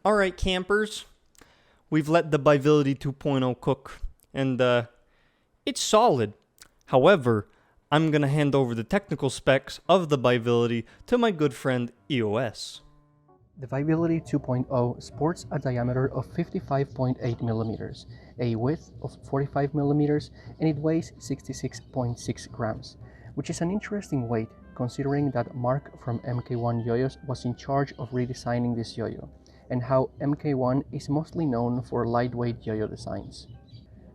Alright, campers, we've let the Bivility 2.0 cook, and it's solid. However, I'm gonna hand over the technical specs of the Bivility to my good friend EOS. The Viability 2.0 sports a diameter of 55.8 millimeters, a width of 45 millimeters, and it weighs 66.6 grams, which is an interesting weight considering that Mark from MK1 Yoyos was in charge of redesigning this yo-yo, and how MK1 is mostly known for lightweight yo-yo designs.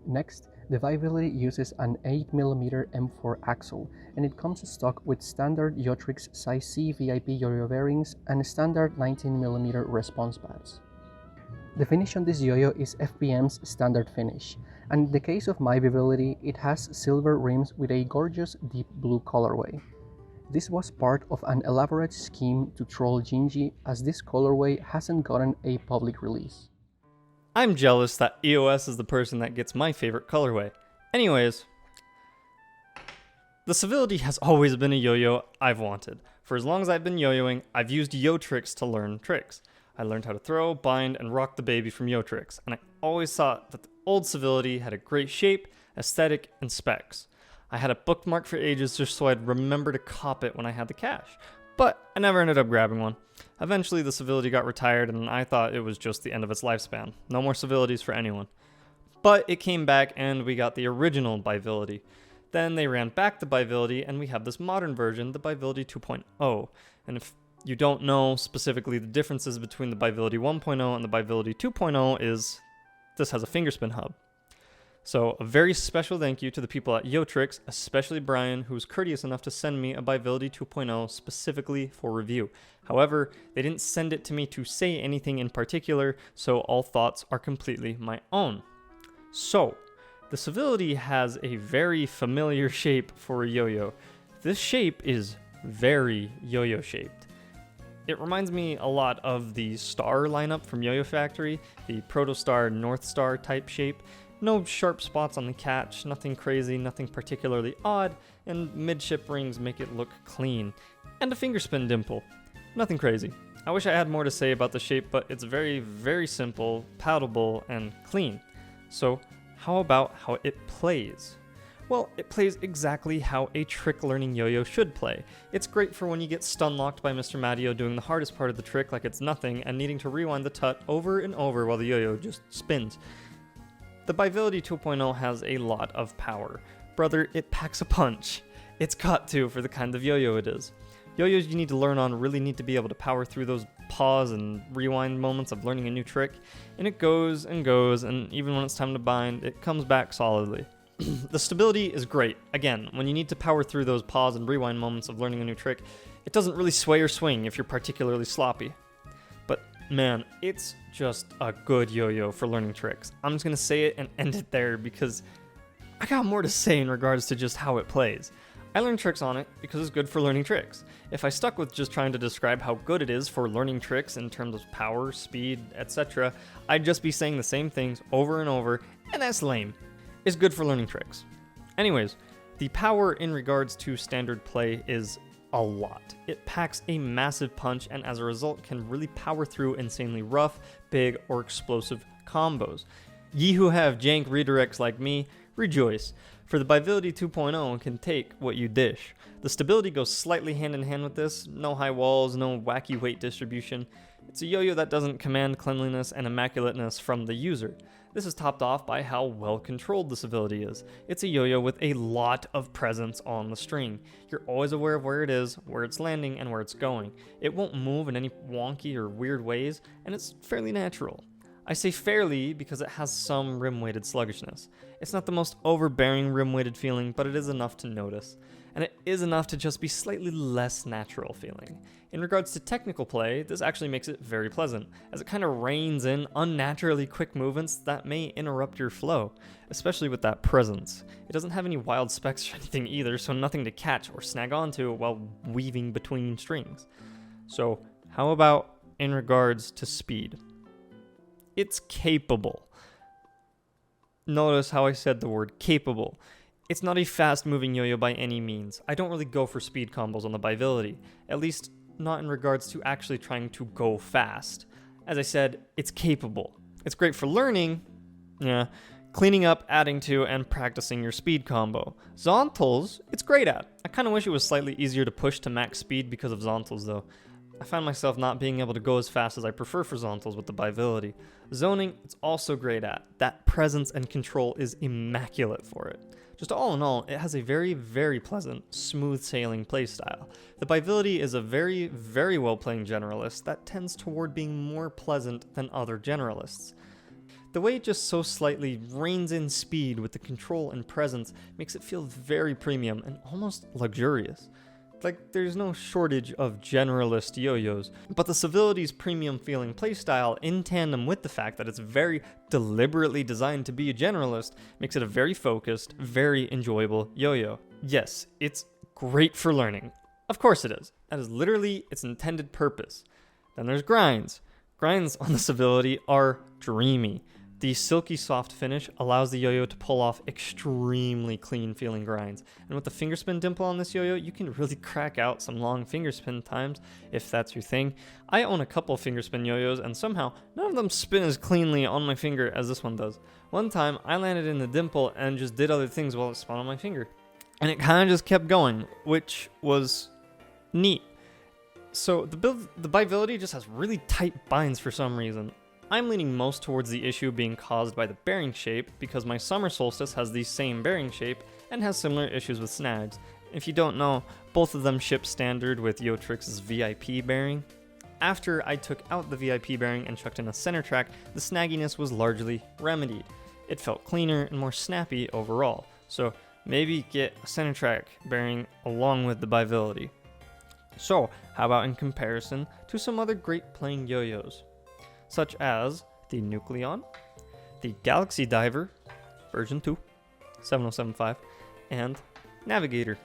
Next, the Viability uses an 8mm M4 axle, and it comes stock with standard Yotricks size C VIP yo-yo bearings and standard 19mm response pads. The finish on this yo-yo is FPM's standard finish, and in the case of my Viability, it has silver rims with a gorgeous deep blue colorway. This was part of an elaborate scheme to troll Gingy, as this colorway hasn't gotten a public release. I'm jealous that EOS is the person that gets my favorite colorway. Anyways, the Civility has always been a yo-yo I've wanted. For as long as I've been yo-yoing, I've used Yotricks to learn tricks. I learned how to throw, bind, and rock the baby from Yotricks, and I always thought that the old Civility had a great shape, aesthetic, and specs. I had it bookmarked for ages just so I'd remember to cop it when I had the cash, but I never ended up grabbing one. Eventually the Civility got retired and I thought it was just the end of its lifespan. No more Civilities for anyone. But it came back and we got the original Bivility. Then they ran back the Bivility and we have this modern version, the Bivility 2.0. And if you don't know specifically the differences between the Bivility 1.0 and the Bivility 2.0 is this has a fingerspin hub. So a very special thank you to the people at Yotricks, especially Brian, who was courteous enough to send me a Bivility 2.0 specifically for review. However, they didn't send it to me to say anything in particular, so all thoughts are completely my own. So, the Civility has a very familiar shape for a yo-yo. This shape is very yo-yo shaped. It reminds me a lot of the Star lineup from Yo-Yo Factory, the Protostar North Star type shape. No sharp spots on the catch, nothing crazy, nothing particularly odd, and midship rings make it look clean. And a fingerspin dimple. Nothing crazy. I wish I had more to say about the shape, but it's very, very simple, palatable, and clean. So, how about how it plays? Well, it plays exactly how a trick learning yo-yo should play. It's great for when you get stun locked by Mr. Matteo doing the hardest part of the trick like it's nothing and needing to rewind the tut over and over while the yo-yo just spins. The Bivility 2.0 has a lot of power. Brother, it packs a punch. It's got to for the kind of yo-yo it is. Yo-yos you need to learn on really need to be able to power through those pause and rewind moments of learning a new trick, and it goes, and even when it's time to bind, it comes back solidly. The stability is great. Again, when you need to power through those pause and rewind moments of learning a new trick, it doesn't really sway or swing if you're particularly sloppy. But man, it's just a good yo-yo for learning tricks. I'm just gonna say it and end it there because I got more to say in regards to just how it plays. I learned tricks on it because it's good for learning tricks. If I stuck with just trying to describe how good it is for learning tricks in terms of power, speed, etc., I'd just be saying the same things over and over, and that's lame. It's good for learning tricks. Anyways, the power in regards to standard play is a lot. It packs a massive punch and as a result can really power through insanely rough, big, or explosive combos. Ye who have jank redirects like me, rejoice, for the Bivility 2.0 can take what you dish. The stability goes slightly hand in hand with this, no high walls, no wacky weight distribution. It's a yo-yo that doesn't command cleanliness and immaculateness from the user. This is topped off by how well controlled the Civility is. It's a yo-yo with a lot of presence on the string. You're always aware of where it is, where it's landing, and where it's going. It won't move in any wonky or weird ways, and it's fairly natural. I say fairly because it has some rim-weighted sluggishness. It's not the most overbearing rim-weighted feeling, but it is enough to notice. And it is enough to just be slightly less natural feeling. In regards to technical play, this actually makes it very pleasant, as it kind of reins in unnaturally quick movements that may interrupt your flow, especially with that presence. It doesn't have any wild specs or anything either, so nothing to catch or snag onto while weaving between strings. So, how about in regards to speed? It's capable. Notice how I said the word capable. It's not a fast-moving yo-yo by any means. I don't really go for speed combos on the Bivility, at least not in regards to actually trying to go fast. As I said, it's capable. It's great for learning, yeah, cleaning up, adding to, and practicing your speed combo. Zontals, it's great at. I kind of wish it was slightly easier to push to max speed because of Zontals though. I find myself not being able to go as fast as I prefer for Zontals with the Biovility. Zoning, it's also great at. That presence and control is immaculate for it. Just all in all, it has a very, very pleasant, smooth sailing playstyle. The Biovility is a very, very well playing generalist that tends toward being more pleasant than other generalists. The way it just so slightly reins in speed with the control and presence makes it feel very premium and almost luxurious. Like, there's no shortage of generalist yo-yos, but the Civility's premium feeling playstyle, in tandem with the fact that it's very deliberately designed to be a generalist, makes it a very focused, very enjoyable yo-yo. Yes, it's great for learning. Of course it is. That is literally its intended purpose. Then there's grinds. Grinds on the Civility are dreamy. The silky soft finish allows the yo-yo to pull off extremely clean feeling grinds. And with the fingerspin dimple on this yo-yo, you can really crack out some long fingerspin times if that's your thing. I own a couple fingerspin yo-yos and somehow none of them spin as cleanly on my finger as this one does. One time I landed in the dimple and just did other things while it spun on my finger. And it kind of just kept going, which was neat. So the Biovility just has really tight binds for some reason. I'm leaning most towards the issue being caused by the bearing shape because my Summer Solstice has the same bearing shape and has similar issues with snags. If you don't know, both of them ship standard with Yotricks' VIP bearing. After I took out the VIP bearing and chucked in a center track, the snagginess was largely remedied. It felt cleaner and more snappy overall, so maybe get a center track bearing along with the Biovility. So, how about in comparison to some other great playing yo-yos? Such as the Nucleon, the Galaxy Diver, version 2, 7075, and Navigator.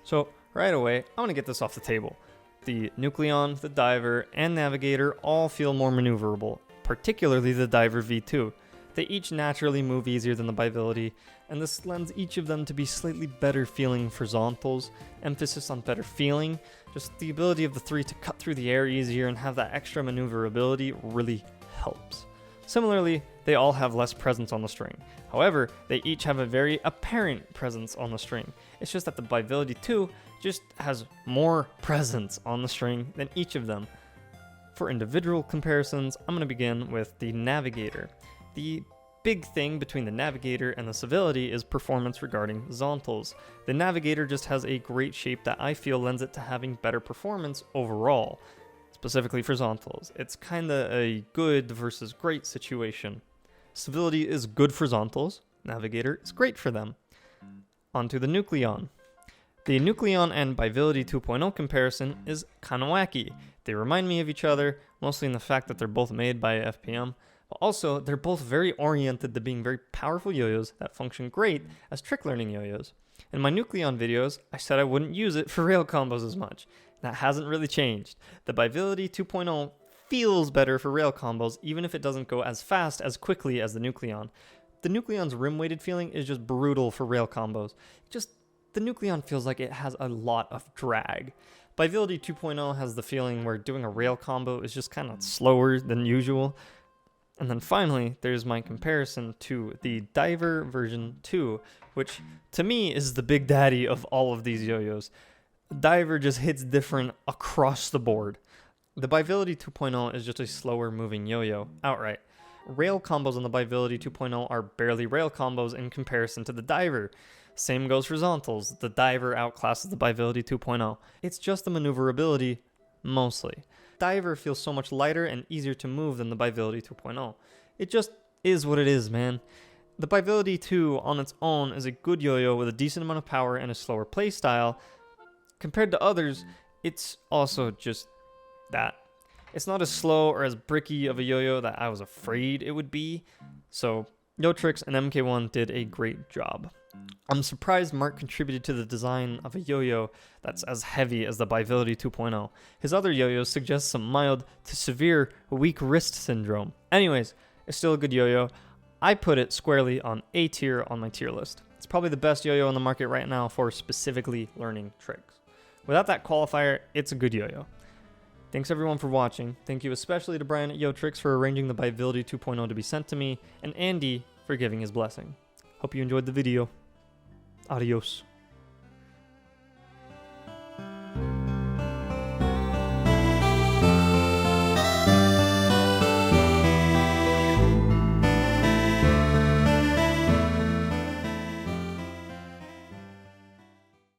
So right away, I want to get this off the table. The Nucleon, the Diver, and Navigator all feel more maneuverable, particularly the Diver V2. They each naturally move easier than the Biovility, and this lends each of them to be slightly better feeling for Zontals, emphasis on better feeling, just the ability of the three to cut through the air easier and have that extra maneuverability really helps. Similarly, they all have less presence on the string. However, they each have a very apparent presence on the string. It's just that the Biovility 2 just has more presence on the string than each of them. For individual comparisons, I'm going to begin with the Navigator. The big thing between the Navigator and the Civility is performance regarding Zontals. The Navigator just has a great shape that I feel lends it to having better performance overall, specifically for Zontals. It's kinda a good versus great situation. Civility is good for Zontals, Navigator is great for them. Onto the Nucleon. The Nucleon and Biovility 2.0 comparison is kinda wacky. They remind me of each other, mostly in the fact that they're both made by FPM, but also they're both very oriented to being very powerful yo-yos that function great as trick learning yo-yos. In my Nucleon videos, I said I wouldn't use it for rail combos as much. That hasn't really changed. The Biovility 2.0 feels better for rail combos even if it doesn't go as fast as quickly as the Nucleon. The Nucleon's rim-weighted feeling is just brutal for rail combos. The Nucleon feels like it has a lot of drag. Biovility 2.0 has the feeling where doing a rail combo is just kind of slower than usual. And then finally, there's my comparison to the Diver version 2, which to me is the big daddy of all of these yo-yos. Diver just hits different across the board. The Biovility 2.0 is just a slower moving yo-yo, outright. Rail combos on the Biovility 2.0 are barely rail combos in comparison to the Diver. Same goes for Zontals. The Diver outclasses the Biovility 2.0. It's just the maneuverability, mostly. Diver feels so much lighter and easier to move than the Biovility 2.0. It just is what it is, man. The Biovility 2 on its own is a good yo-yo with a decent amount of power and a slower playstyle. Compared to others, it's also just that. It's not as slow or as bricky of a yo-yo that I was afraid it would be. So Yotricks and MK1 did a great job. I'm surprised Mark contributed to the design of a yo-yo that's as heavy as the Biovility 2.0. His other yo-yos suggest some mild to severe weak wrist syndrome. Anyways, it's still a good yo-yo. I put it squarely on A tier on my tier list. It's probably the best yo-yo on the market right now for specifically learning tricks. Without that qualifier, it's a good yo-yo. Thanks everyone for watching. Thank you especially to Brian at Yotricks for arranging the Playability 2.0 to be sent to me, and Andy for giving his blessing. Hope you enjoyed the video. Adios.